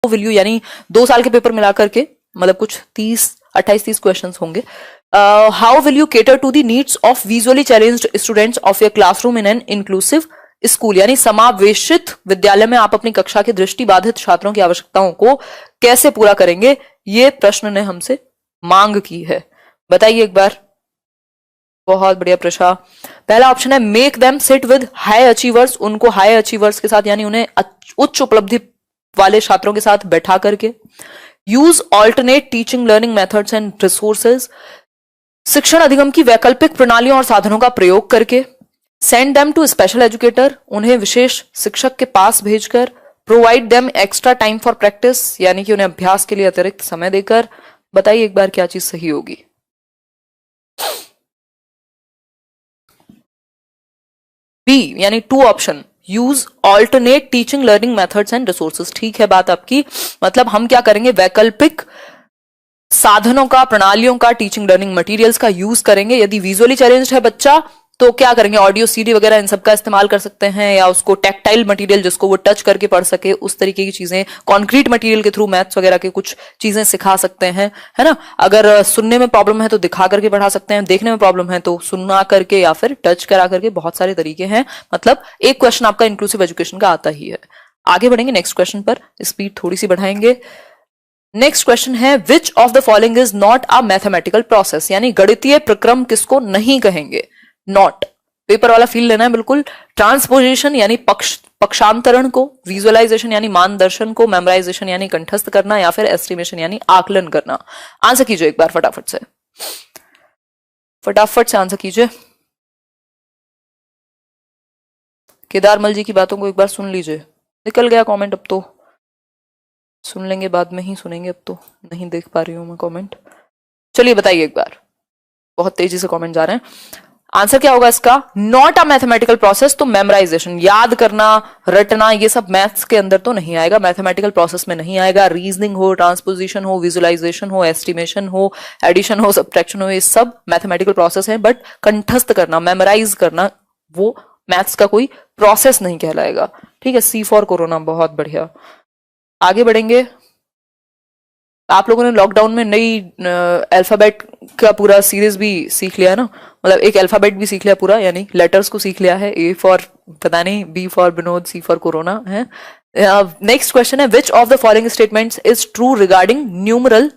Will you, यानी 2 साल के पेपर मिला करके मतलब कुछ 28-30 क्वेश्चंस होंगे. How will you cater to the needs of visually challenged students of your classroom in an inclusive school, यानी समावेशित विद्यालय में आप अपनी कक्षा के दृष्टिबाधित छात्रों की आवश्यकताओं को कैसे पूरा करेंगे, ये प्रश्न ने हमसे मांग की है. बताइए एक बार. बहुत बढ़िया प्रशा. पहला ऑप्शन है make them sit with high achievers, उनको हाई अचीवर्स के साथ यानी उन्हें उच्च उपलब्धि वाले छात्रों के साथ बैठा करके. Use alternate teaching learning methods and resources, शिक्षण अधिगम की वैकल्पिक प्रणालियों और साधनों का प्रयोग करके. Send them to special educator, उन्हें विशेष शिक्षक के पास भेजकर. Provide them extra time for practice, यानी कि उन्हें अभ्यास के लिए अतिरिक्त समय देकर. बताइए एक बार क्या चीज सही होगी. बी यानी 2 option, use alternate teaching learning methods and resources. ठीक है बात आपकी, मतलब हम क्या करेंगे, वैकल्पिक साधनों का, प्रणालियों का, टीचिंग लर्निंग मटेरियल्स का यूज करेंगे. यदि विजुअली चैलेंज्ड है बच्चा तो क्या करेंगे, ऑडियो सीडी वगैरह इन सब का इस्तेमाल कर सकते हैं, या उसको टैक्टाइल मटेरियल जिसको वो टच करके पढ़ सके उस तरीके की चीजें, कॉन्क्रीट मटेरियल के थ्रू मैथ्स वगैरह के कुछ चीजें सिखा सकते हैं, है ना. अगर सुनने में प्रॉब्लम है तो दिखा करके पढ़ा सकते हैं, देखने में प्रॉब्लम है तो सुना करके या फिर टच करा करके, बहुत सारे तरीके हैं. मतलब एक क्वेश्चन आपका इंक्लूसिव एजुकेशन का आता ही है. आगे बढ़ेंगे नेक्स्ट क्वेश्चन पर, स्पीड थोड़ी सी बढ़ाएंगे. नेक्स्ट क्वेश्चन है which of the following is not a mathematical process, यानी गणितीय प्रक्रम किसको नहीं कहेंगे. नॉट, पेपर वाला फील लेना है बिल्कुल. ट्रांसपोजिशन यानी पक्षांतरण को, विजुअलाइजेशन यानी मानदर्शन को, मेमोराइजेशन यानी कंठस्थ करना, या फिर एस्टिमेशन यानी आकलन करना. आंसर कीजिए एक बार फटाफट से, फटाफट से आंसर कीजिए. केदारमल जी की बातों को एक बार सुन लीजिए. निकल गया कमेंट, अब तो सुन लेंगे, बाद में ही सुनेंगे, अब तो नहीं देख पा रही हूं मैं कमेंट. चलिए बताइए एक बार, बहुत तेजी से कमेंट जा रहे हैं. आंसर क्या होगा इसका, नॉट अ मैथमेटिकल प्रोसेस. तो मेमोराइजेशन, याद करना, रटना, ये सब मैथ्स के अंदर तो नहीं आएगा, मैथमेटिकल प्रोसेस में नहीं आएगा. रीजनिंग हो, ट्रांसपोजिशन हो, विजुअलाइजेशन हो, एस्टिमेशन हो, एडिशन हो, सब्ट्रैक्शन हो, ये सब मैथमेटिकल प्रोसेस है. बट कंठस्थ करना, मेमोराइज करना, वो मैथ्स का कोई प्रोसेस नहीं कहलाएगा. ठीक है, सी फॉर कोरोना. बहुत बढ़िया. आगे बढ़ेंगे. आप लोगों ने लॉकडाउन में नई अल्फाबेट का पूरा सीरीज भी सीख लिया है ना, मतलब एक अल्फाबेट भी सीख लिया पूरा, यानी लेटर्स को सीख लिया है. ए फॉर पता नहीं, B for Vinod, C for corona है. नेक्स्ट क्वेश्चन है which of the following statements is true regarding numeral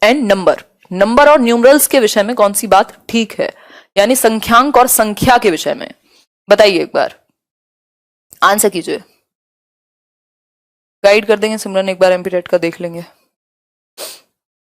and number. Number और न्यूमरल्स के विषय में कौन सी बात ठीक है, यानी संख्यांक और संख्या के विषय में. बताइए एक बार, आंसर कीजिए. गाइड कर देंगे सिमरन, एक बार एमपी टेट का देख लेंगे.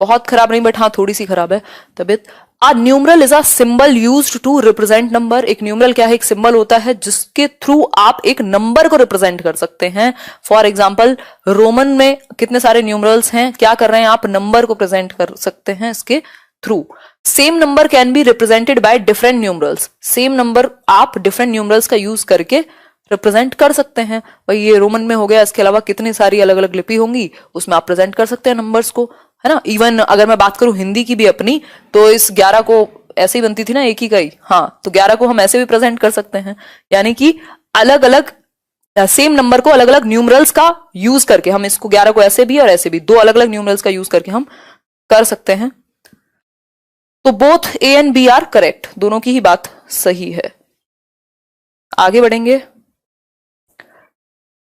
बहुत खराब नहीं, बट हाँ थोड़ी सी खराब है तबियत. A numeral is a symbol used to represent number. एक न्यूमरल क्या है, एक सिंबल होता है जिसके थ्रू आप एक नंबर को रिप्रेजेंट कर सकते हैं. फॉर एग्जाम्पल रोमन में कितने सारे न्यूमरल्स हैं, क्या कर रहे हैं आप, नंबर को प्रेजेंट कर सकते हैं इसके through. Same number can be represented by different numerals. Same number आप डिफरेंट न्यूमरल्स का यूज करके रिप्रेजेंट कर सकते हैं. भाई ये रोमन में हो गया, इसके अलावा कितनी सारी अलग अलग लिपि होंगी, उसमें आप प्रेजेंट कर सकते हैं नंबर्स को, है ना. इवन अगर मैं बात करूं हिंदी की भी अपनी, तो इस 11 को ऐसे ही बनती थी ना, एक ही का ही, हाँ, तो 11 को हम ऐसे भी प्रेजेंट कर सकते हैं. यानी कि अलग अलग सेम नंबर को अलग अलग न्यूमरल्स का यूज करके हम इसको 11 को ऐसे भी और ऐसे भी, 2 अलग अलग न्यूमरल्स का यूज करके हम कर सकते हैं. तो both A and B are correct, दोनों की ही बात सही है. आगे बढ़ेंगे.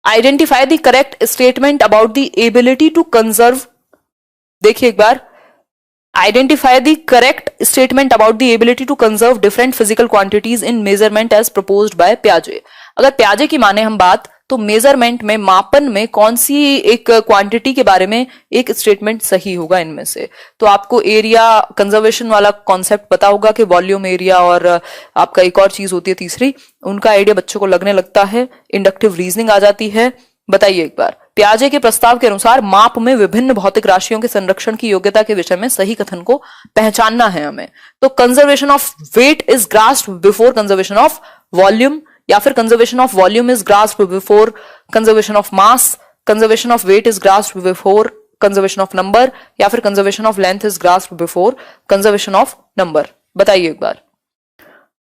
Identify the correct statement about the ability to conserve. देखिए एक बार, identify the correct statement about the ability to conserve different physical quantities in measurement as proposed by प्याजे. अगर प्याजे की माने हम बात, तो मेजरमेंट में, मापन में कौन सी एक क्वांटिटी के बारे में एक स्टेटमेंट सही होगा इनमें से. तो आपको एरिया कंजर्वेशन वाला कॉन्सेप्ट पता होगा कि वॉल्यूम एरिया, और आपका एक और चीज होती है तीसरी, उनका आइडिया बच्चों को लगने लगता है, इंडक्टिव रीजनिंग आ जाती है. बताइए एक बार, प्याजे के प्रस्ताव के अनुसार माप में विभिन्न भौतिक राशियों के संरक्षण की योग्यता के विषय में सही कथन को पहचानना है हमें. तो conservation of weight is grasped before conservation of volume, या फिर conservation of volume is grasped before conservation of mass, conservation of weight is grasped before conservation of number, या फिर conservation of length is grasped before conservation of number. बताइए एक बार.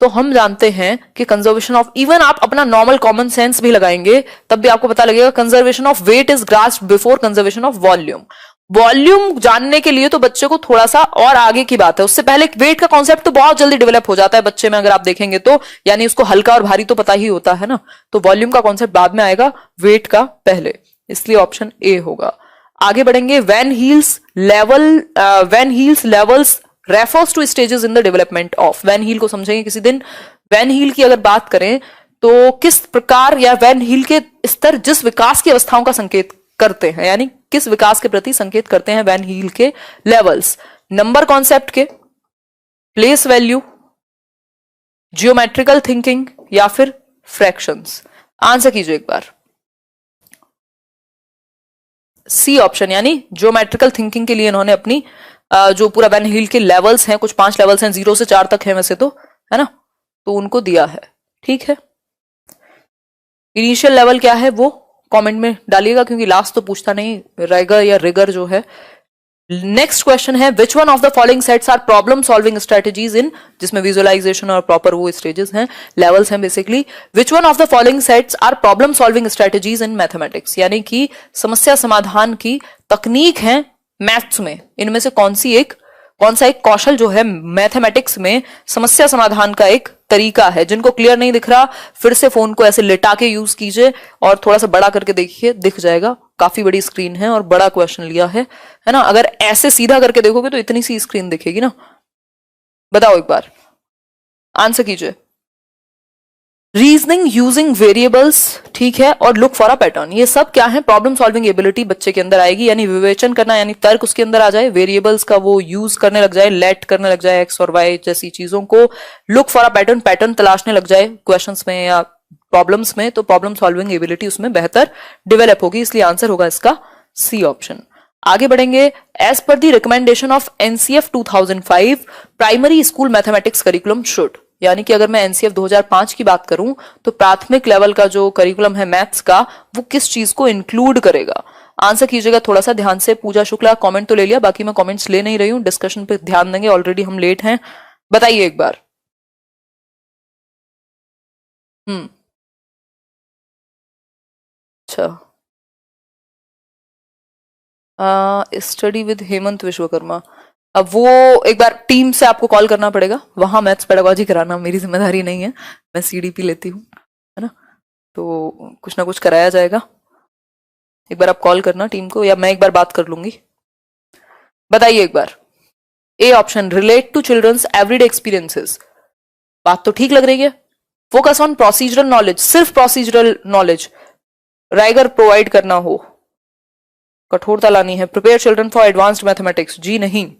तो हम जानते हैं कि कंजर्वेशन ऑफ, इवन आप अपना नॉर्मल कॉमन सेंस भी लगाएंगे तब भी आपको पता लगेगा conservation of weight is grasped before conservation of volume. Volume जानने के लिए तो बच्चे को थोड़ा सा और आगे की बात है, उससे पहले वेट का कॉन्सेप्ट तो बहुत जल्दी डेवलप हो जाता है बच्चे में, अगर आप देखेंगे तो, यानी उसको हल्का और भारी तो पता ही होता है ना, तो वॉल्यूम का कॉन्सेप्ट बाद में आएगा, वेट का पहले, इसलिए ऑप्शन ए होगा। आगे बढ़ेंगे, van Hiele's levels refers to stages in the development of, van Hiele को समझेंगे किसी दिन। वैन हील की अगर बात करें तो किस प्रकार या वैन हील के स्तर जिस विकास की अवस्थाओं का संकेत करते हैं, यानी किस विकास के प्रति संकेत करते हैं वैन हील के लेवल्स, नंबर कॉन्सेप्ट के, प्लेस वैल्यू, जियोमेट्रिकल थिंकिंग या फिर फ्रैक्शंस। आंसर कीजिए एक बार। सी ऑप्शन, यानी ज्योमेट्रिकल थिंकिंग के लिए इन्होंने अपनी जो पूरा वैन हील के लेवल्स हैं, कुछ 5 लेवल्स हैं, 0 से 4 तक है वैसे तो, है ना, तो उनको दिया है। ठीक है, इनिशियल लेवल क्या है वो कमेंट में डालिएगा, क्योंकि लास्ट तो पूछता नहीं, रेगर या रिगर जो है। नेक्स्ट क्वेश्चन है, which one of the following sets are problem solving strategies in, जिसमें विजुअलाइजेशन और प्रॉपर वो स्टेजेस हैं, लेवल्स हैं basically. Which one of the following sets are problem solving strategies in mathematics, यानी कि समस्या समाधान की तकनीक है मैथ्स में, इनमें से कौन सा एक कौशल जो है मैथमेटिक्स में समस्या समाधान का एक तरीका है। जिनको क्लियर नहीं दिख रहा, फिर से फोन को ऐसे लिटा के यूज कीजिए और थोड़ा सा बड़ा करके देखिए, दिख जाएगा, काफी बड़ी स्क्रीन है और बड़ा क्वेश्चन लिया है ना। अगर ऐसे सीधा करके देखोगे तो इतनी सी स्क्रीन दिखेगी ना। बताओ एक बार, आंसर कीजिए। रीजनिंग यूजिंग वेरिएबल्स, ठीक है, और लुक फॉर अ पैटर्न, ये सब क्या है, प्रॉब्लम सॉल्विंग एबिलिटी बच्चे के अंदर आएगी, यानी विवेचन करना, यानी तर्क उसके अंदर आ जाए, वेरिएबल्स का वो यूज करने लग जाए, लेट करने लग जाए, एक्स और वाई जैसी चीजों को, look for a pattern, pattern तलाशने लग जाए क्वेश्चंस में या प्रॉब्लम्स में, तो प्रॉब्लम सॉल्विंग एबिलिटी उसमें बेहतर डेवलप होगी, इसलिए आंसर होगा इसका सी ऑप्शन। आगे बढ़ेंगे, as per the recommendation of NCF 2005 primary school mathematics curriculum should, यानी कि अगर मैं एनसीएफ 2005 की बात करूं तो प्राथमिक लेवल का जो करिकुलम है मैथ्स का, वो किस चीज को इंक्लूड करेगा। आंसर कीजिएगा थोड़ा सा ध्यान से। पूजा शुक्ला कमेंट तो ले लिया, बाकी मैं कमेंट्स ले नहीं रही हूं, डिस्कशन पे ध्यान देंगे, ऑलरेडी हम लेट हैं। बताइए एक बार। अच्छा, स्टडी विद हेमंत विश्वकर्मा, अब वो एक बार टीम से आपको कॉल करना पड़ेगा, वहां मैथ्स पेडागोजी कराना मेरी जिम्मेदारी नहीं है, मैं सीडीपी लेती हूँ, है ना, तो कुछ ना कुछ कराया जाएगा। एक बार आप कॉल करना टीम को, या मैं एक बार बात कर लूंगी। बताइए एक बार। A option, relate to childrens everyday experiences, बात तो ठीक लग रही है। फोकस ऑन प्रोसीजरल नॉलेज, सिर्फ प्रोसीजरल नॉलेज, राइगर प्रोवाइड करना हो, कठोरता लानी है, prepare children for advanced mathematics, जी नहीं।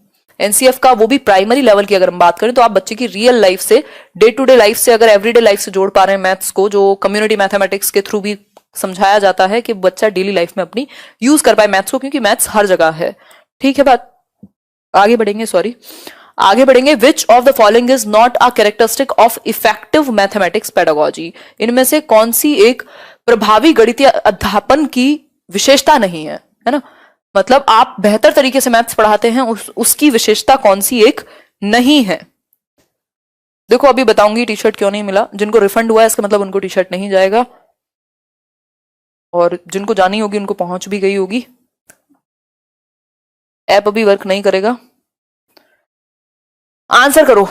एनसीएफ का वो भी प्राइमरी लेवल की अगर हम बात करें तो आप बच्चे की रियल लाइफ से, डे टू डे लाइफ से, अगर एवरीडे लाइफ से जोड़ पा रहे हैं मैथ्स को, जो कम्युनिटी मैथमेटिक्स के थ्रू भी समझाया जाता है कि बच्चा डेली लाइफ में अपनी यूज कर पाए मैथ्स को, क्योंकि मैथ्स हर जगह है। ठीक है बात, आगे बढ़ेंगे। Which of the following is not a characteristic of effective mathematics pedagogy, इनमें से कौन सी एक प्रभावी गणितीय अध्यापन की विशेषता नहीं है, है ना, मतलब आप बेहतर तरीके से मैथ्स पढ़ाते हैं, उसकी विशेषता कौन सी एक नहीं है। देखो अभी बताऊंगी टी शर्ट क्यों नहीं मिला, जिनको रिफंड हुआ है इसका मतलब उनको टी शर्ट नहीं जाएगा, और जिनको जानी होगी उनको पहुंच भी गई होगी। ऐप अभी वर्क नहीं करेगा, आंसर करो,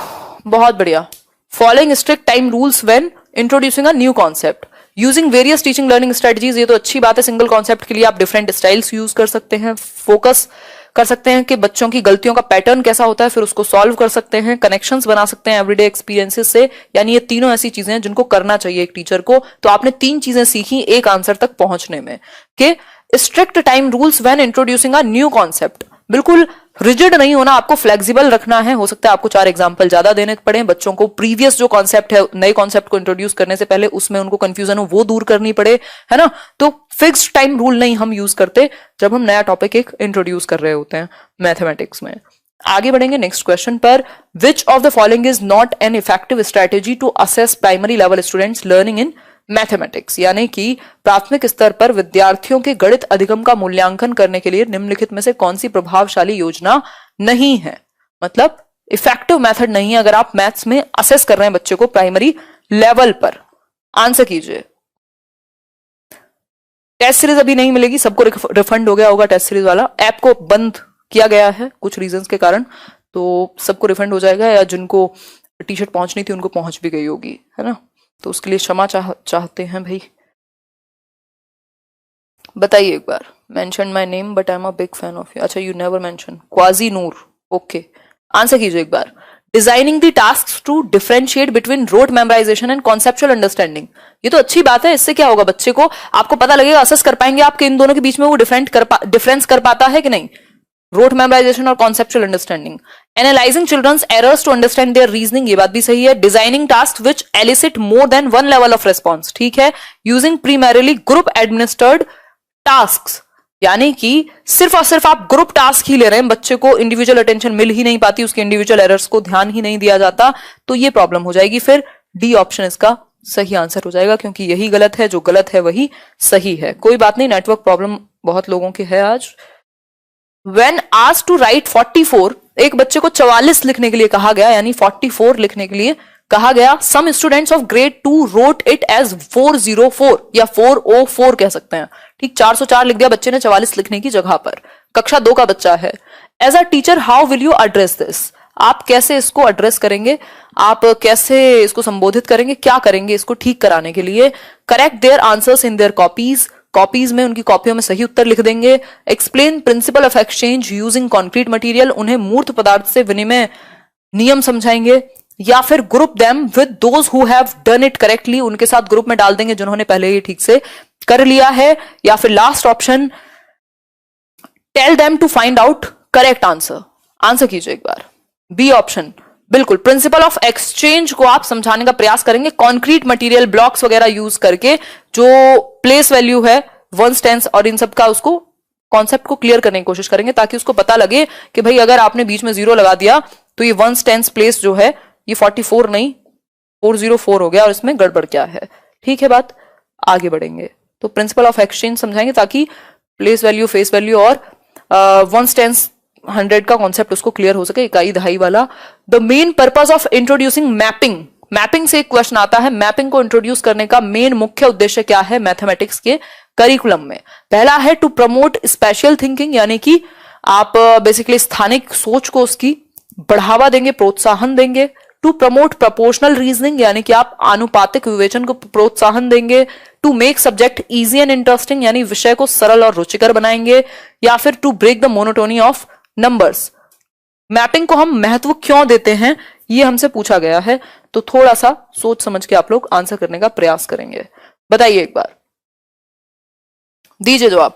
बहुत बढ़िया। Following strict time rules when introducing a new concept using various teaching learning strategies, ये तो अच्छी बात है, सिंगल कॉन्सेप्ट के लिए आप डिफरेंट स्टाइल्स यूज कर सकते हैं, फोकस कर सकते हैं कि बच्चों की गलतियों का पैटर्न कैसा होता है, फिर उसको सॉल्व कर सकते हैं, कनेक्शंस बना सकते हैं एवरीडे एक्सपीरियंसेस से, यानी ये तीनों ऐसी चीजें हैं जिनको करना चाहिए एक टीचर को। तो आपने 3 चीजें सीखी एक आंसर तक पहुंचने में, कि strict time rules when introducing a new concept, बिल्कुल रिजिड नहीं होना, आपको फ्लेक्सिबल रखना है। हो सकता है आपको 4 एग्जांपल ज्यादा देने पड़े बच्चों को, प्रीवियस जो कॉन्सेप्ट है नए कॉन्सेप्ट को इंट्रोड्यूस करने से पहले उसमें उनको कंफ्यूजन हो वो दूर करनी पड़े, है ना, तो फिक्स्ड टाइम रूल नहीं हम यूज करते जब हम नया टॉपिक एक इंट्रोड्यूस कर रहे होते हैं मैथमेटिक्स में। आगे बढ़ेंगे नेक्स्ट क्वेश्चन पर, which of the following is not an effective strategy to assess primary level students learning in mathematics, यानी कि प्राथमिक स्तर पर विद्यार्थियों के गणित अधिगम का मूल्यांकन करने के लिए निम्नलिखित में से कौन सी प्रभावशाली योजना नहीं है। मतलब इफेक्टिव मेथड नहीं है अगर आप मैथ्स में असेस कर रहे हैं बच्चे को प्राइमरी लेवल पर। आंसर कीजिए। टेस्ट सीरीज अभी नहीं मिलेगी, सबको रिफंड हो गया होगा टेस्ट सीरीज वाला, ऐप को बंद किया गया है कुछ रीजंस के कारण, तो सबको रिफंड हो जाएगा, या जिनको टी शर्ट पहुंचनी थी उनको पहुंच भी गई होगी, है ना, तो उसके लिए क्षमा चाहते हैं भाई। बताइए एक बार। Mention my name but I am a big fan of you. अच्छा, you never mention. Qazi Noor, okay. Answer कीजिए एक बार। Designing the task to differentiate between rote memorisation and conceptual understanding. ये तो अच्छी बात है, इससे क्या होगा, बच्चे को आपको पता लगेगा, असेस कर पाएंगे आपके इन दोनों के बीच में वो डिफरेंस कर पाता है कि नहीं, रोट मेमोराइजेशन और conceptual understanding. Analysing children's errors to understand their reasoning, ये बात भी सही है। Designing task which elicit more than one level of response, ठीक है। Using primarily group administered task, यानी कि सिर्फ और सिर्फ आप ग्रुप टास्क ही ले रहे हैं, बच्चे को इंडिविजुअल अटेंशन मिल ही नहीं पाती, उसके इंडिविजुअल एरर्स को ध्यान ही नहीं दिया जाता, तो ये प्रॉब्लम हो जाएगी। फिर डी ऑप्शन इसका सही आंसर हो जाएगा, क्योंकि यही गलत है, जो गलत है वही सही है। कोई बात नहीं, नेटवर्क प्रॉब्लम बहुत लोगों की है आज। When asked to write 44, एक बच्चे को 44 लिखने के लिए कहा गया, यानी 44 लिखने के लिए कहा गया। Some students of grade 2 wrote it as 404 या 404 कह सकते हैं, ठीक। 404 लिख दिया बच्चे ने 44 लिखने की जगह पर। कक्षा 2 का बच्चा है। As a teacher, how will you address this? आप कैसे इसको एड्रेस करेंगे, आप कैसे इसको संबोधित करेंगे, क्या करेंगे इसको ठीक कराने के लिए। Correct their answers in their copies, copies में उनकी कॉपियों में सही उत्तर लिख देंगे। Explain principal of exchange using concrete material, उन्हें मूर्त पदार्थ से विनिमय नियम समझाएंगे। या फिर group them with those who have done it correctly, उनके साथ ग्रुप में डाल देंगे जिन्होंने पहले ये ठीक से कर लिया है। या फिर last option, tell them to find out correct answer. Answer कीजिए एक बार। बी ऑप्शन, बिल्कुल, प्रिंसिपल ऑफ एक्सचेंज को आप समझाने का प्रयास करेंगे कॉन्क्रीट मटेरियल, ब्लॉक्स वगैरह यूज करके, जो प्लेस वैल्यू है, वंस टेंस और इन सब का, उसको कॉन्सेप्ट को क्लियर करने की कोशिश करेंगे, ताकि उसको पता लगे कि भाई अगर आपने बीच में 0 लगा दिया तो ये वंस टेंस प्लेस जो है ये 44 नहीं 404 हो गया, और इसमें गड़बड़ क्या है, ठीक है बात। आगे बढ़ेंगे तो प्रिंसिपल ऑफ एक्सचेंज समझाएंगे, ताकि प्लेस वैल्यू, फेस वैल्यू और वंस टेंस 100 का कॉन्सेप्ट उसको क्लियर हो सके, इकाई दहाई वाला। The main purpose of introducing mapping, mapping से एक क्वेश्चन आता है, मैपिंग को इंट्रोड्यूस करने का मेन मुख्य उद्देश्य क्या है मैथमेटिक्स के करिकुलम में। पहला है टू प्रमोट स्पेशल थिंकिंग, यानी कि आप बेसिकली स्थानिक सोच को उसकी बढ़ावा देंगे, प्रोत्साहन देंगे। टू प्रमोट प्रपोर्शनल रीजनिंग, यानी कि आप आनुपातिक विवेचन को प्रोत्साहन देंगे। To make subject easy and interesting, यानी विषय को सरल और रुचिकर बनाएंगे। या फिर to break the monotony of numbers. Mapping को हम महत्व क्यों देते हैं, ये हमसे पूछा गया है, तो थोड़ा सा सोच समझ के आप लोग आंसर करने का प्रयास करेंगे। बताइए एक बार, दीजिए जवाब।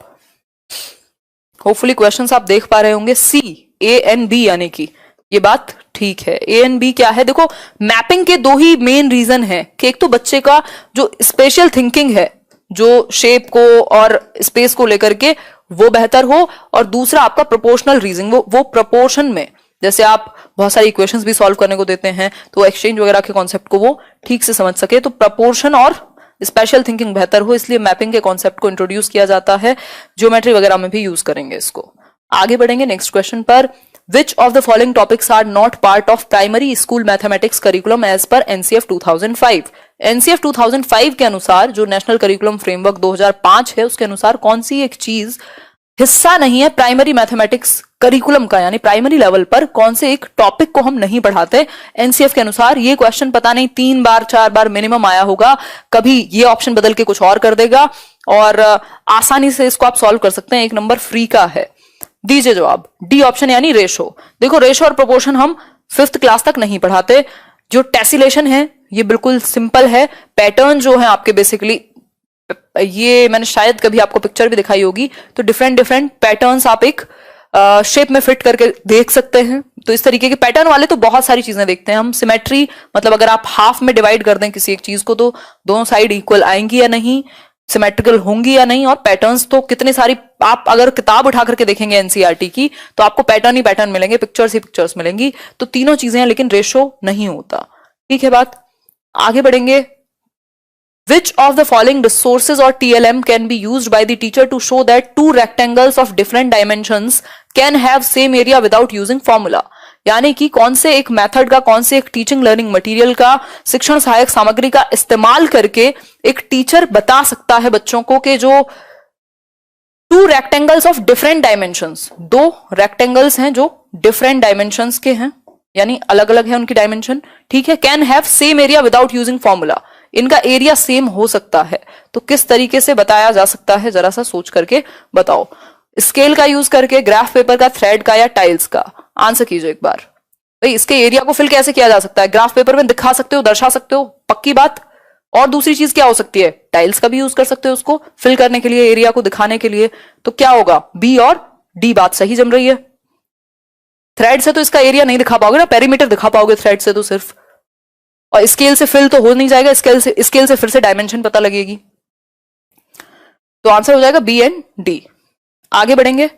होपफुली क्वेश्चंस आप देख पा रहे होंगे। सी, ए एंड बी, यानी कि ये बात ठीक है। ए एंड बी क्या है, देखो मैपिंग के 2 ही मेन रीजन है कि एक तो बच्चे का जो स्पेशल थिंकिंग है, जो शेप को और स्पेस को लेकर के, वो बेहतर हो, और दूसरा आपका प्रोपोर्शनल रीजनिंग, वो प्रोपोर्शन में, जैसे आप बहुत सारी इक्वेशंस भी सॉल्व करने को देते हैं तो एक्सचेंज वगैरह के कॉन्सेप्ट को वो ठीक से समझ सके, तो प्रोपोर्शन और स्पेशल थिंकिंग बेहतर हो, इसलिए मैपिंग के कॉन्सेप्ट को इंट्रोड्यूस किया जाता है। ज्योमेट्री वगैरह में भी यूज करेंगे इसको। आगे बढ़ेंगे नेक्स्ट क्वेश्चन पर। Which of the following topics are not part of primary school mathematics curriculum as per NCF 2005? NCF 2005 के अनुसार, जो नेशनल करिकुलम फ्रेमवर्क 2005 है, उसके अनुसार कौन सी एक चीज हिस्सा नहीं है प्राइमरी मैथमेटिक्स करिकुलम का, यानी प्राइमरी लेवल पर कौन से एक टॉपिक को हम नहीं पढ़ाते एनसीएफ के अनुसार। ये क्वेश्चन पता नहीं 3 बार 4 बार मिनिमम आया होगा, कभी ये ऑप्शन बदल के कुछ और कर देगा, और आसानी से इसको आप सॉल्व कर सकते हैं। 1 नंबर फ्री का है। दीजिए जवाब। डी ऑप्शन, यानी रेशो। देखो रेशो और प्रोपोर्शन हम 5th क्लास तक नहीं पढ़ाते। जो टेसिलेशन है ये बिल्कुल सिंपल है। पैटर्न जो है आपके बेसिकली, ये मैंने शायद कभी आपको पिक्चर भी दिखाई होगी, तो डिफरेंट पैटर्न्स आप एक शेप में फिट करके देख सकते हैं। तो इस तरीके के पैटर्न वाले तो बहुत सारी चीजें देखते हैं हम। सिमेट्री मतलब अगर आप हाफ में डिवाइड कर दें किसी एक चीज को तो दोनों साइड इक्वल आएंगी या नहीं, सिमेट्रिकल होंगी या नहीं, और पैटर्न्स तो कितने सारी, आप अगर किताब उठा करके देखेंगे एनसीईआरटी की तो आपको पैटर्न ही पैटर्न मिलेंगे, पिक्चर्स ही पिक्चर्स मिलेंगी। तो तीनों चीजें हैं लेकिन रेशो नहीं होता। ठीक है बात। आगे बढ़ेंगे। Which of the following resources or TLM can be used by the teacher to show that 2 rectangles of different dimensions can have same area without using formula? यानी कि कौन से एक मेथड का, कौन से एक टीचिंग लर्निंग मटेरियल का, शिक्षण सहायक सामग्री का इस्तेमाल करके एक टीचर बता सकता है बच्चों को कि जो to rectangles of different dimensions, दो रेक्टेंगल्स हैं जो डिफरेंट डायमेंशंस के हैं, यानी अलग अलग है उनकी डायमेंशन, ठीक है, can have same area without using formula, इनका एरिया सेम हो सकता है। तो किस तरीके से बताया जा सकता है, जरा सा सोच करके बताओ। स्केल का यूज करके, ग्राफ पेपर का, थ्रेड का, या टाइल्स का? आंसर कीजिए एक बार। भाई इसके एरिया को फिल कैसे किया जा सकता है? ग्राफ पेपर में दिखा सकते हो, दर्शा सकते हो, पक्की बात। और दूसरी चीज क्या हो सकती है? टाइल्स का भी यूज कर सकते हो उसको फिल करने के लिए, एरिया को दिखाने के लिए। तो क्या होगा? बी और डी बात सही जम रही है। थ्रेड से तो इसका एरिया नहीं दिखा पाओगे ना, पेरीमीटर दिखा पाओगे थ्रेड से तो सिर्फ, और स्केल से फिल तो हो नहीं जाएगा, स्केल से फिर से डायमेंशन पता लगेगी। तो आंसर हो जाएगा बी एंड डी। आगे बढ़ेंगे।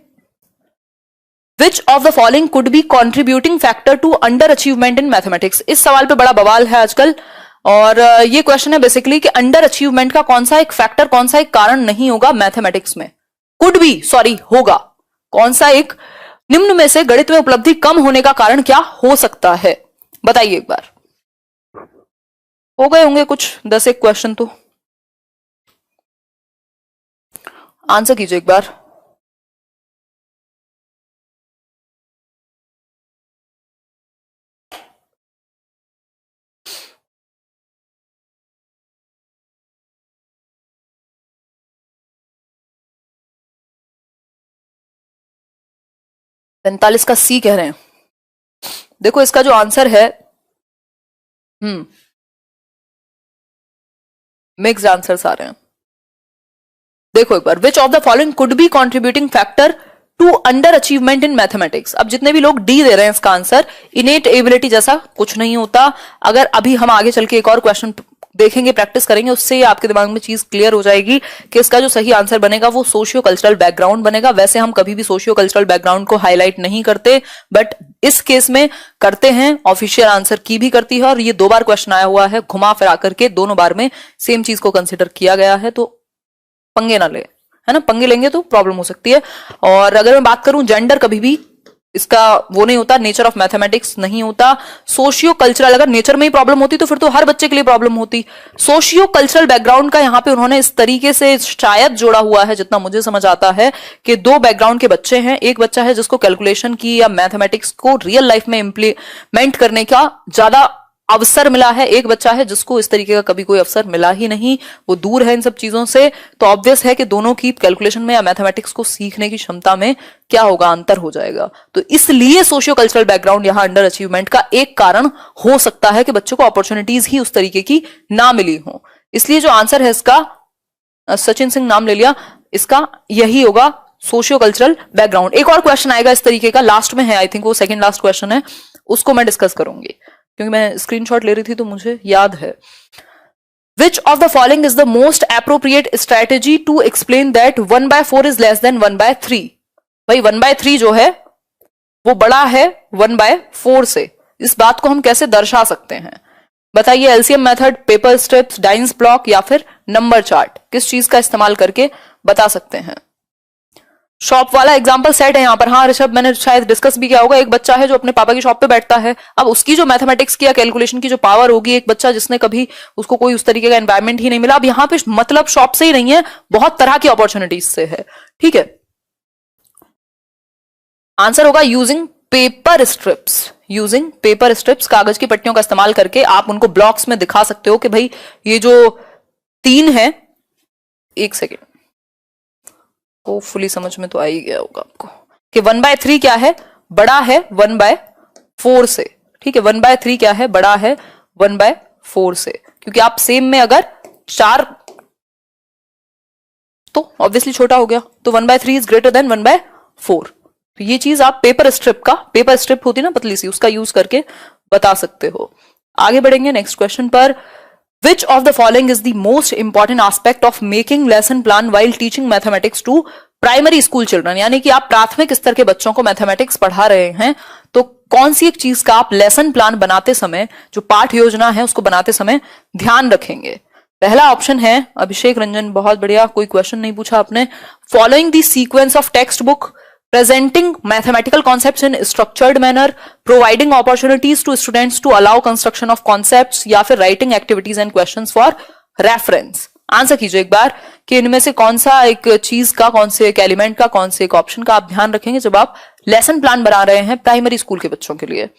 Which of the following could be contributing factor to underachievement in mathematics? इस सवाल पे बड़ा बवाल है आजकल, और ये क्वेश्चन है बेसिकली कि अंडर अचीवमेंट का कौन सा एक फैक्टर, कौन सा एक कारण नहीं होगा मैथमेटिक्स में? कुड बी, सॉरी, होगा। कौन सा एक निम्न में से गणित में उपलब्धि कम होने का कारण क्या हो सकता है? बताइए एक बार। हो गए होंगे कुछ 10 एक क्वेश्चन, तो आंसर कीजिए एक बार। पैंतालीस का सी कह रहे हैं। देखो इसका जो आंसर है, मिक्स्ड आंसर्स आ रहे हैं। देखो एक बार, which of the following could be contributing factor to underachievement in mathematics? अब जितने भी लोग डी दे रहे हैं इसका आंसर, इनेट एबिलिटी जैसा कुछ नहीं होता। अगर अभी हम आगे चल के एक और क्वेश्चन देखेंगे, प्रैक्टिस करेंगे, उससे आपके दिमाग में चीज क्लियर हो जाएगी कि इसका जो सही आंसर बनेगा वो सोशियो कल्चरल बैकग्राउंड बनेगा। वैसे हम कभी भी सोशियो कल्चरल बैकग्राउंड को हाईलाइट नहीं करते, बट इस केस में करते हैं। ऑफिशियल आंसर की भी करती है, और ये 2 बार क्वेश्चन आया हुआ है घुमा फिरा करके, दोनों बार में सेम चीज को कंसिडर किया गया है। तो पंगे ना ले, है ना, पंगे लेंगे तो प्रॉब्लम हो सकती है। और अगर मैं बात करूं, जेंडर कभी भी इसका वो नहीं होता, नेचर ऑफ मैथमेटिक्स नहीं होता। सोशियो कल्चरल, अगर नेचर में ही प्रॉब्लम होती तो फिर तो हर बच्चे के लिए प्रॉब्लम होती। सोशियो कल्चरल बैकग्राउंड का यहाँ पे उन्होंने इस तरीके से शायद जोड़ा हुआ है, जितना मुझे समझ आता है, कि 2 बैकग्राउंड के बच्चे हैं। एक बच्चा है जिसको कैलकुलेशन की या मैथमेटिक्स को रियल लाइफ में इंप्लीमेंट करने का ज्यादा अवसर मिला है, एक बच्चा है जिसको इस तरीके का कभी कोई अवसर मिला ही नहीं, वो दूर है इन सब चीजों से। तो ऑब्वियस है कि दोनों की कैलकुलेशन में या मैथमेटिक्स को सीखने की क्षमता में क्या होगा, अंतर हो जाएगा। तो इसलिए सोशियो कल्चरल बैकग्राउंड यहां अंडर अचीवमेंट का एक कारण हो सकता है कि बच्चों को अपॉर्चुनिटीज ही उस तरीके की ना मिली हो। इसलिए जो आंसर है इसका, सचिन सिंह नाम ले लिया, इसका यही होगा, सोशियो कल्चरल बैकग्राउंड। एक और क्वेश्चन आएगा इस तरीके का, लास्ट में है, आई थिंक वो सेकंड लास्ट क्वेश्चन है, उसको मैं डिस्कस करूंगी क्योंकि मैं स्क्रीनशॉट ले रही थी तो मुझे याद है। Which of the following is the most appropriate strategy to explain that 1/4 is less than 1/3? भाई 1/3 जो है वो बड़ा है 1/4 से, इस बात को हम कैसे दर्शा सकते हैं? बताइए। LCM method, paper strips, dice block, या फिर नंबर चार्ट, किस चीज का इस्तेमाल करके बता सकते हैं? शॉप वाला एग्जाम्पल सेट है यहाँ पर। हाँ ऋषभ, मैंने शायद डिस्कस भी किया होगा। एक बच्चा है जो अपने पापा की शॉप पे बैठता है, अब उसकी जो मैथमेटिक्स की या कैलकुलेशन की जो पावर होगी, एक बच्चा जिसने कभी, उसको कोई उस तरीके का एनवायरमेंट ही नहीं मिला। अब यहाँ पे मतलब शॉप से ही नहीं है, बहुत तरह की अपॉर्चुनिटीज से है, ठीक है। आंसर होगा using paper strips. Using paper strips, कागज की पट्टियों का इस्तेमाल करके आप उनको ब्लॉक्स में दिखा सकते हो कि भाई ये जो 3 है, एक सेकेंड, होपफुली समझ में तो आ ही गया होगा आपको कि 1/3 क्या है, बड़ा है 1/4 से, ठीक है। 1/3 क्या है, बड़ा है 1/4 से, क्योंकि आप सेम में अगर 4 तो ऑब्वियसली छोटा हो गया, तो 1/3 इज ग्रेटर देन 1/4। तो ये चीज आप पेपर स्ट्रिप का, पेपर स्ट्रिप होती ना पतली सी, उसका यूज करके बता सकते हो। आगे बढ़ेंगे नेक्स्ट क्वेश्चन पर। Which of the following is the most important aspect of making lesson plan while teaching mathematics to primary school children? यानी कि आप प्राथमिक स्तर के बच्चों को मैथमेटिक्स पढ़ा रहे हैं, तो कौन सी एक चीज का आप लेसन प्लान बनाते समय, जो पाठ योजना है उसको बनाते समय ध्यान रखेंगे? पहला ऑप्शन है, अभिषेक रंजन बहुत बढ़िया, कोई क्वेश्चन नहीं पूछा आपने, following the sequence of text book, presenting mathematical concepts in structured manner, providing opportunities to students to allow construction of concepts, या फिर writing activities and questions for reference। Answer कीजिए एक बार कि इनमें से कौन सा एक चीज का, कौन से एक एलिमेंट का, कौन से एक ऑप्शन का आप ध्यान रखेंगे जब आप लेसन प्लान बना रहे हैं प्राइमरी स्कूल के बच्चों के लिए।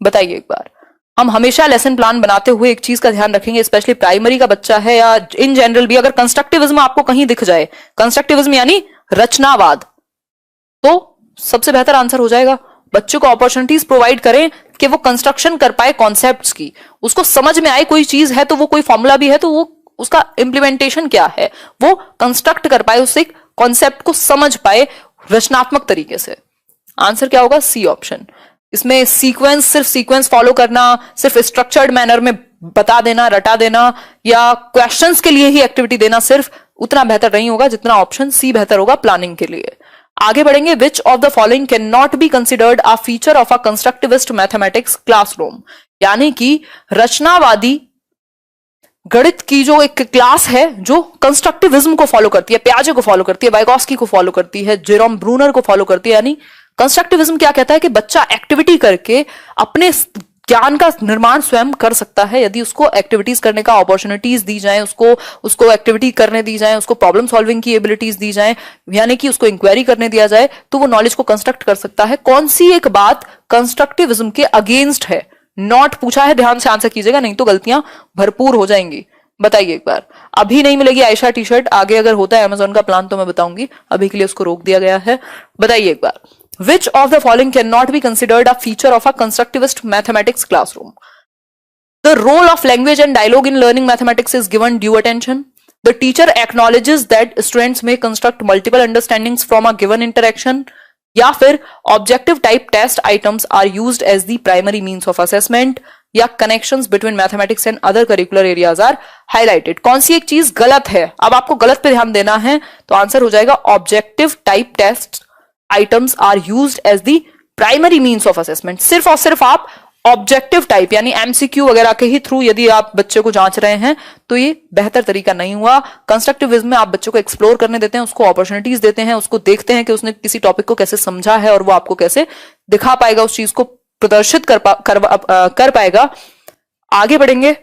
बताइए एक बार। हम हमेशा लेसन प्लान बनाते हुए एक चीज का ध्यान रखेंगे, स्पेशली प्राइमरी का बच्चा है या इन जनरल भी, अगर कंस्ट्रक्टिविज्म आपको कहीं दिख जाए, कंस्ट्रक्टिविज्म यानी रचनावाद, तो सबसे बेहतर आंसर हो जाएगा बच्चों को अपॉर्चुनिटीज प्रोवाइड करें कि वो कंस्ट्रक्शन कर पाए कॉन्सेप्ट्स की, उसको समझ में आए, कोई चीज है तो वो कोई फॉर्मूला भी है तो वो उसका इंप्लीमेंटेशन क्या है वो कंस्ट्रक्ट कर पाए, उससे कॉन्सेप्ट को समझ पाए रचनात्मक तरीके से। आंसर क्या होगा? C option. इसमें सीक्वेंस, सिर्फ सीक्वेंस फॉलो करना, सिर्फ स्ट्रक्चर्ड मैनर में बता देना, रटा देना या क्वेश्चंस के लिए ही एक्टिविटी देना सिर्फ उतना बेहतर नहीं होगा जितना ऑप्शन सी बेहतर होगा प्लानिंग के लिए। आगे बढ़ेंगे। Which of the following can not be considered a feature of a constructivist mathematics classroom, यानी कि रचनावादी गणित की जो एक क्लास है जो कंस्ट्रक्टिविज्म को फॉलो करती है, पियाजे को फॉलो करती है, वाइगॉस्की को फॉलो करती है, जेरोम ब्रूनर को फॉलो करती है। यानी कंस्ट्रक्टिविज्म क्या कहता है कि बच्चा एक्टिविटी करके अपने ज्ञान का निर्माण स्वयं कर सकता है यदि उसको एक्टिविटीज करने का अपॉर्चुनिटीज दी जाए, उसको एक्टिविटी करने दी जाए, उसको प्रॉब्लम सॉल्विंग की एबिलिटीज दी जाए, यानी कि उसको इंक्वायरी करने दिया जाए, तो वो नॉलेज को कंस्ट्रक्ट कर सकता है। कौन सी एक बात कंस्ट्रक्टिविज्म के अगेंस्ट है? नॉट पूछा है, ध्यान से आंसर कीजिएगा नहीं तो गलतियां भरपूर हो जाएंगी। बताइए एक बार। अभी नहीं मिलेगी आयशा टी शर्ट, आगे अगर होता है अमेजोन का प्लान तो मैं बताऊंगी, अभी के लिए उसको रोक दिया गया है। बताइए एक बार। Which of the following cannot be considered a feature of a constructivist mathematics classroom? The role of language and dialogue in learning mathematics is given due attention. The teacher acknowledges that students may construct multiple understandings from a given interaction. या फिर objective type test items are used as the primary means of assessment. या connections between mathematics and other curricular areas are highlighted. कौन सी एक चीज गलत है? अब आपको गलत पे ध्यान देना है तो आंसर हो जाएगा objective type tests items are used as the primary means of assessment। सिर्फ और सिर्फ आप ऑब्जेक्टिव टाइप यानी एमसीक्यू वगैरह के ही थ्रू यदि आप बच्चे को जांच रहे हैं तो ये बेहतर तरीका नहीं हुआ। कंस्ट्रक्टिविज्म में आप बच्चों को एक्सप्लोर करने देते हैं, उसको अपॉर्चुनिटीज देते हैं, उसको देखते हैं कि उसने किसी टॉपिक को कैसे समझा है और वो आपको कैसे दिखा पाएगा, उस चीज को प्रदर्शित कर पाएगा। आगे बढ़ेंगे।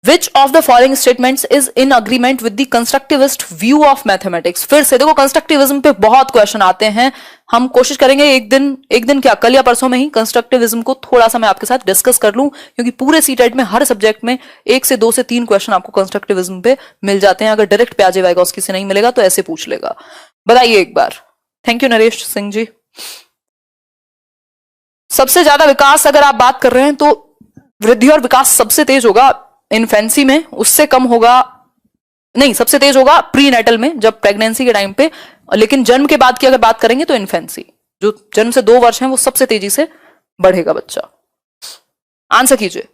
Which of the following statements is in agreement with the constructivist view of mathematics? फिर से देखो कंस्ट्रक्टिविज्म पे बहुत क्वेश्चन आते हैं, हम कोशिश करेंगे एक दिन क्या कल या परसों में ही कंस्ट्रक्टिविज्म को थोड़ा सा मैं आपके साथ डिस्कस कर लूं, क्योंकि पूरे सीटेट में हर सब्जेक्ट में 1 से 2 से 3 क्वेश्चन आपको कंस्ट्रक्टिविज्म पे मिल जाते हैं। अगर डायरेक्ट पियाजे वाइगॉस्की से नहीं मिलेगा तो ऐसे पूछ लेगा। बताइए एक बार। Thank you Naresh Singh ji. सबसे ज्यादा विकास अगर आप बात कर रहे हैं तो वृद्धि और विकास सबसे तेज होगा इन्फेंसी में, उससे कम होगा नहीं, सबसे तेज होगा प्रीनेटल में जब प्रेगनेंसी के टाइम पे, लेकिन जन्म के बाद की अगर बात करेंगे तो इन्फेंसी, जो जन्म से 2 वर्ष है वो सबसे तेजी से बढ़ेगा बच्चा। आंसर कीजिए।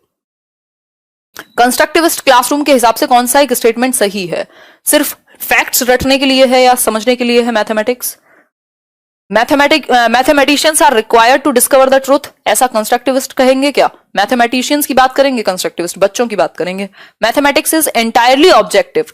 कंस्ट्रक्टिविस्ट क्लासरूम के हिसाब से कौन सा एक स्टेटमेंट सही है? सिर्फ फैक्ट्स रटने के लिए है या समझने के लिए है mathematics? Mathematicians are required to discover the truth, ऐसा कंस्ट्रक्टिविस्ट कहेंगे क्या? मैथमेटिशियंस की बात करेंगे, कंस्ट्रक्टिविस्ट बच्चों की बात करेंगे। मैथमेटिक्स इज एंटायरली ऑब्जेक्टिव,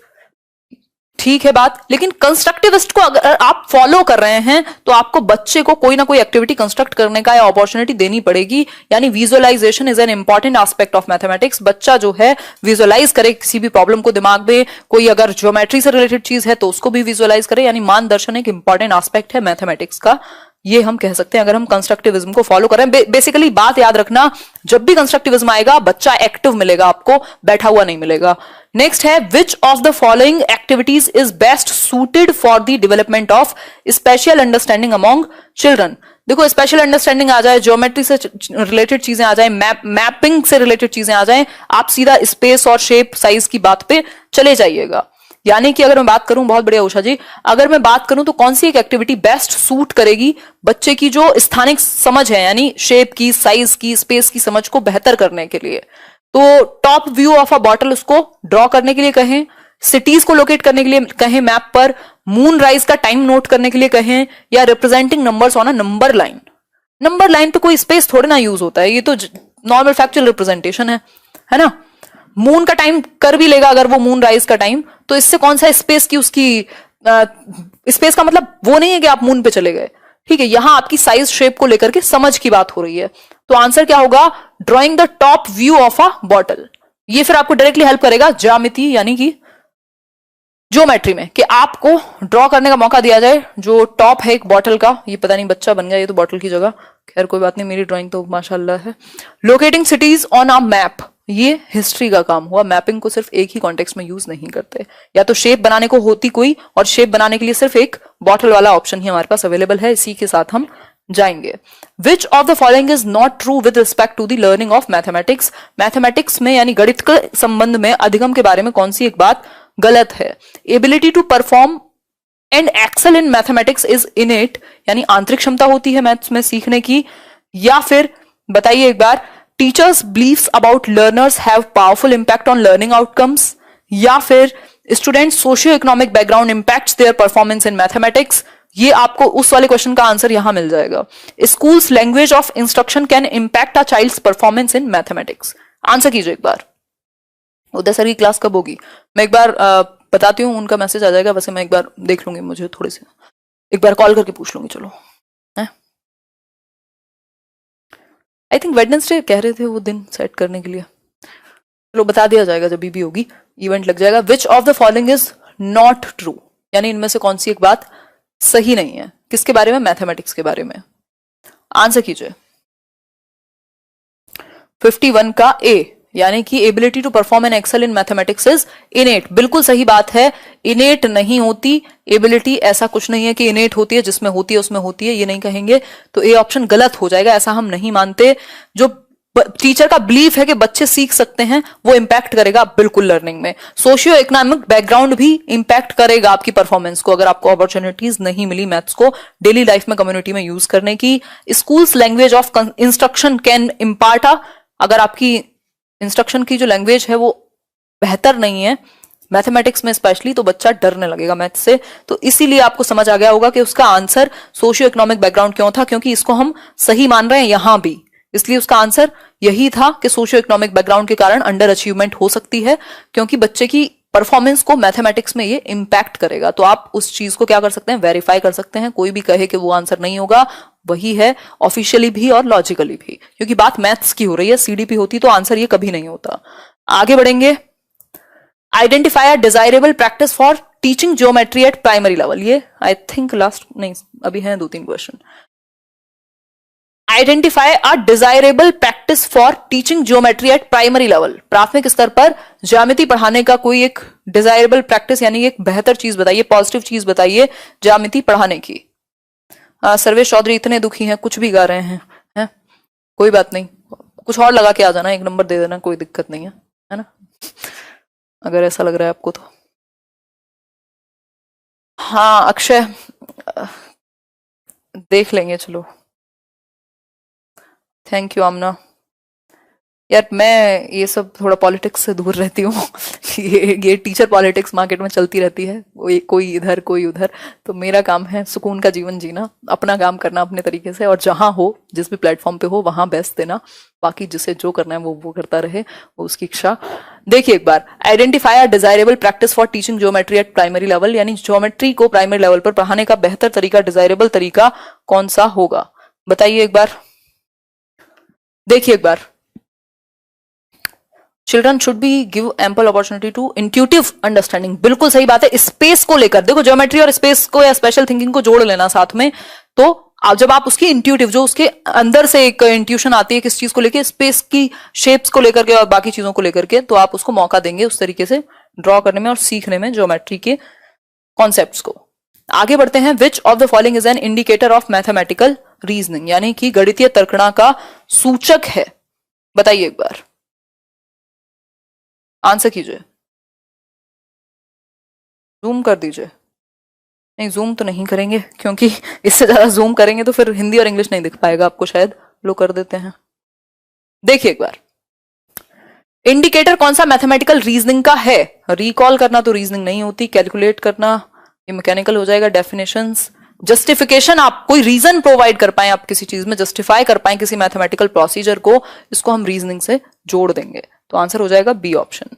ठीक है बात, लेकिन कंस्ट्रक्टिविस्ट को अगर आप फॉलो कर रहे हैं तो आपको बच्चे को कोई ना कोई एक्टिविटी कंस्ट्रक्ट करने का या अपॉर्चुनिटी देनी पड़ेगी। यानी visualisation is an important aspect of mathematics. बच्चा जो है विजुअलाइज करे किसी भी प्रॉब्लम को, दिमाग में कोई अगर ज्योमेट्री से रिलेटेड चीज है तो उसको भी विजुअलाइज करे, यानी मानदर्शन एक इंपॉर्टेंट एस्पेक्ट है मैथमेटिक्स का, ये हम कह सकते हैं अगर हम कंस्ट्रक्टिविज्म को फॉलो करें। बेसिकली बात याद रखना, जब भी कंस्ट्रक्टिविज्म आएगा बच्चा एक्टिव मिलेगा आपको, बैठा हुआ नहीं मिलेगा। नेक्स्ट है which of the following activities is best suited for the development of special understanding among children. देखो स्पेशल अंडरस्टैंडिंग आ जाए, ज्योमेट्री से रिलेटेड चीजें आ जाए, मैपिंग से रिलेटेड चीजें आ जाए, आप सीधा स्पेस और शेप साइज की बात पे चले जाइएगा। यानी कि अगर मैं बात करूं, बहुत बढ़िया उषा जी, अगर मैं बात करूं तो कौन सी एक एक्टिविटी बेस्ट सूट करेगी बच्चे की जो स्थानिक समझ है, यानी शेप की, साइज की, स्पेस की समझ को बेहतर करने के लिए, तो top view of a bottle उसको ड्रॉ करने के लिए कहें, सिटीज को लोकेट करने के लिए कहें मैप पर, मून राइज का टाइम नोट करने के लिए कहें, या representing numbers on a number line. Number line पे कोई स्पेस थोड़ी ना यूज होता है, ये तो नॉर्मल फैक्चुअल रिप्रेजेंटेशन है ना। मून का टाइम कर भी लेगा अगर वो मून राइज का टाइम, तो इससे कौन सा स्पेस की उसकी स्पेस का मतलब वो नहीं है कि आप मून पे चले गए, ठीक है, यहां आपकी साइज शेप को लेकर के समझ की बात हो रही है। तो आंसर क्या होगा, drawing the top view of a bottle. ये फिर आपको डायरेक्टली हेल्प करेगा ज्यामिति यानी कि ज्योमेट्री में, कि आपको ड्रॉ करने का मौका दिया जाए जो टॉप है एक बॉटल का। ये पता नहीं बच्चा बन गया ये तो बॉटल की जगह, खैर कोई बात नहीं, मेरी ड्राइंग तो माशाल्लाह है। Locating CTs on a map, ये हिस्ट्री का काम हुआ। मैपिंग को सिर्फ एक ही कॉन्टेक्स्ट में यूज नहीं करते, या तो शेप बनाने को होती कोई, और शेप बनाने के लिए सिर्फ एक बॉटल वाला ऑप्शन ही हमारे पास अवेलेबल है। इसी के साथ हम जाएंगे। Which of the following is not true with respect to the learning of mathematics. Mathematics में यानी गणित के संबंध में अधिगम के बारे में कौन सी एक बात गलत है। Ability to perform and excel in mathematics is innate, यानी आंतरिक क्षमता होती है मैथ्स में सीखने की। या फिर बताइए एक बार, teachers beliefs about learners have powerful impact on learning outcomes. या फिर student socioeconomic background impacts their performance in mathematics. ये आपको उस वाले क्वेश्चन का आंसर यहां मिल जाएगा। Schools language of instruction can impact a child's performance in mathematics. Answer कीजिए एक बार। उदय सर की क्लास कब होगी? मैं एक बार बताती हूँ, उनका मैसेज आ जाएगा, वैसे मैं एक बार देख लूंगी, मुझे थोड़े से एक बार कॉल करके पूछ लूंगी। चलो, आई थिंक वेडनेसडे कह रहे थे वो दिन सेट करने के लिए। चलो बता दिया जाएगा जब भी होगी, इवेंट लग जाएगा। विच of the following is not true, यानी इनमें से कौन सी एक बात सही नहीं है। किसके बारे में? मैथमेटिक्स के बारे में। आंसर कीजिए। 51 का ए, यानी कि ability to perform and excel in mathematics is innate. बिल्कुल सही बात है, इनेट नहीं होती एबिलिटी। ऐसा कुछ नहीं है कि इनेट होती है, जिसमें होती है उसमें होती है, ये नहीं कहेंगे। तो ए ऑप्शन गलत हो जाएगा, ऐसा हम नहीं मानते। जो टीचर का बिलीफ है कि बच्चे सीख सकते हैं, वो इंपैक्ट करेगा बिल्कुल लर्निंग में। सोशियो इकोनॉमिक बैकग्राउंड भी इंपैक्ट करेगा आपकी परफॉर्मेंस को, अगर आपको अपॉर्चुनिटीज नहीं मिली मैथ्स को डेली लाइफ में कम्युनिटी में यूज करने की। Schools language of instruction can impart, अगर आपकी इंस्ट्रक्शन की जो लैंग्वेज है वो बेहतर नहीं है मैथमेटिक्स में स्पेशली, तो बच्चा डरने लगेगा मैथ्स से। तो इसीलिए आपको समझ आ गया होगा कि उसका आंसर सोशियो इकोनॉमिक बैकग्राउंड क्यों था, क्योंकि इसको हम सही मान रहे हैं यहां भी, इसलिए उसका आंसर यही था कि सोशियो इकोनॉमिक बैकग्राउंड के कारण अंडर अचीवमेंट हो सकती है, क्योंकि बच्चे की परफॉर्मेंस को मैथमेटिक्स में ये इंपैक्ट करेगा। तो आप उस चीज को क्या कर सकते हैं, वेरीफाई कर सकते हैं। कोई भी कहे कि वो आंसर नहीं होगा, वही है ऑफिशियली भी और लॉजिकली भी, क्योंकि बात मैथ्स की हो रही है। सीडीपी होती तो आंसर ये कभी नहीं होता। आगे बढ़ेंगे। Identify a desirable practice for teaching geometry at primary level. ये आई थिंक लास्ट नहीं, अभी हैं 2-3 question. Identify a desirable practice for teaching geometry at primary level. प्राथमिक स्तर पर ज्यामिति पढ़ाने का कोई एक डिजायरेबल प्रैक्टिस यानी एक बेहतर चीज बताइए, पॉजिटिव चीज बताइए ज्यामिति पढ़ाने की। सर्वेश चौधरी इतने दुखी हैं, कुछ भी गा रहे हैं, कोई बात नहीं, कुछ और लगा के आ जाना, 1 नंबर दे देना, कोई दिक्कत नहीं है ना, अगर ऐसा लग रहा है आपको तो। हाँ अक्षय देख लेंगे, चलो। थैंक यू आमना। यार मैं ये सब थोड़ा पॉलिटिक्स से दूर रहती हूँ ये टीचर पॉलिटिक्स मार्केट में चलती रहती है, कोई इधर कोई उधर। तो मेरा काम है सुकून का जीवन जीना, अपना काम करना अपने तरीके से, और जहां हो जिस भी प्लेटफॉर्म पे हो वहां बेस्ट देना, बाकी जिसे जो करना है वो करता रहे, वो उसकी इच्छा। देखिए एक बार, identify a desirable practice for teaching geometry at primary level, यानी ज्योमेट्री को प्राइमरी लेवल पर पढ़ाने का बेहतर तरीका, डिजायरेबल तरीका कौन सा होगा, बताइए एक बार। देखिए एक बार, children should be give ample opportunity to intuitive understanding. बिल्कुल सही बात है। स्पेस को लेकर देखो, ज्योमेट्री और स्पेस को या स्पेशल थिंकिंग को जोड़ लेना साथ में, तो जब आप उसकी इंट्यूटिव, जो उसके अंदर से एक इंट्यूशन आती है किस चीज को लेकर, स्पेस की शेप्स को लेकर के और बाकी चीजों को लेकर के, तो आप उसको मौका देंगे उस तरीके से ड्रॉ करने में और सीखने में ज्योमेट्री के कॉन्सेप्ट्स को। आगे बढ़ते हैं। विच of the following is an indicator of mathematical reasoning, यानी कि गणितीय तर्कणा का सूचक है, बताइए एक बार। आंसर कीजिए। जूम कर दीजिए। नहीं जूम तो नहीं करेंगे, क्योंकि इससे ज्यादा जूम करेंगे तो फिर हिंदी और इंग्लिश नहीं दिख पाएगा आपको, शायद लो कर देते हैं। देखिए एक बार, इंडिकेटर कौन सा मैथमेटिकल रीजनिंग का है। रिकॉल करना तो रीजनिंग नहीं होती, कैलकुलेट करना ये मैकेनिकल हो जाएगा। डेफिनेशंस, जस्टिफिकेशन, आप कोई रीजन प्रोवाइड कर पाए, आप किसी चीज में जस्टिफाई कर पाए किसी मैथमेटिकल प्रोसीजर को, इसको हम रीजनिंग से जोड़ देंगे। तो आंसर हो जाएगा बी ऑप्शन।